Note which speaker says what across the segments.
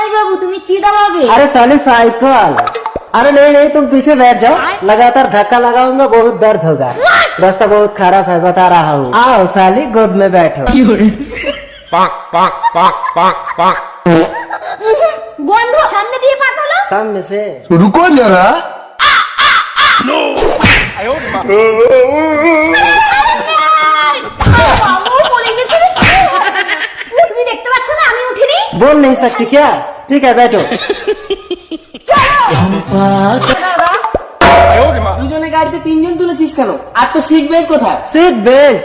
Speaker 1: জামাই बाबू तुम्हें की दबाओगे?
Speaker 2: अरे साली साइकिल। अरे नहीं नहीं, तुम पीछे बैठ जाओ, लगातार धक्का लगाऊंगा, बहुत दर्द होगा। रास्ता बहुत खराब है, बता रहा हूँ। आओ साली, गोद में बैठो।
Speaker 1: বন্ধু সামনে দিয়ে পাঠালো।
Speaker 2: सामने से
Speaker 3: रुको जरा।
Speaker 1: বাবু পড়ে গেছে রে। তুমি দেখতে পাচ্ছ না আমি উঠিনি?
Speaker 2: बोल नहीं सकती क्या? ठीक है बैठो।
Speaker 4: দুজনে গাড়িতে তিনজন তুলেছিস কেন? আর তো সিট বেল্ট কোথায়?
Speaker 2: सीट बेल्ट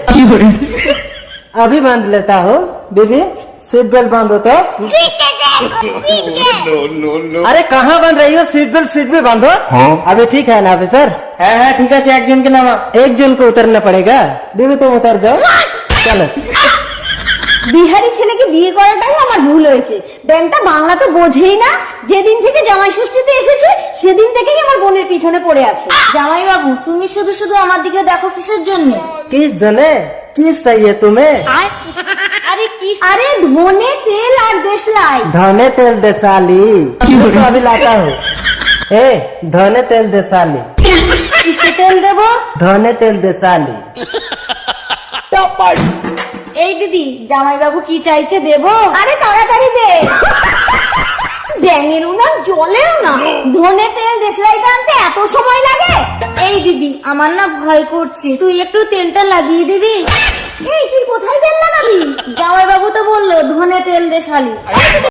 Speaker 2: अभी बांध लेता हूँ बीबी, सीट बेल्ट बांधो तो।
Speaker 1: पीछे देखो पीछे।
Speaker 2: अरे कहाँ बांध रही हो? सीट भी बांधो। अभी ठीक है ना ऑफिसर?
Speaker 4: হ্যাঁ হ্যাঁ ঠিক আছে, একজনকে নামা।
Speaker 2: एक जन को उतरना पड़ेगा। बीबी तुम उतर जाओ, चलो।
Speaker 1: বিহারি ছেলেকে বিয়ে করাটাই আমার ভুল হয়েছে। ব্যাংকটা বাংলা তো বোঝেই না। যেদিন থেকে জামাই ষষ্ঠীতে এসেছে সেদিন থেকেই আমার বোনের পিছনে পড়ে আছে। জামাই বাবু তুমি শুধু শুধু আমার দিকে দেখো কিসের জন্য?
Speaker 2: किस जने किस चाहिए तुम्हें?
Speaker 1: আরে কি? আরে ধনে তেল আর দেশলাই।
Speaker 2: धने तेल दे साली, तो अभी लाता हूँ। ए धने तेल दे साली,
Speaker 1: কিসে তেল দেবো?
Speaker 2: धने तेल दे साली।
Speaker 1: এই দিদি জামাই বাবু কি চাইছে দেবো? আরে তাড়াতাড়ি দে। ব্যাঙের না জলেও না, ধনে তেল দেশলাইটা আনতে এত সময় লাগে? এই দিদি আমার না ভয় করছে, তুই একটু তেলটা লাগিয়ে দিবি। এই তুই কোথায় তেল লাগাবি? জামাই বাবু তো বললো ধনে তেল দেশালি।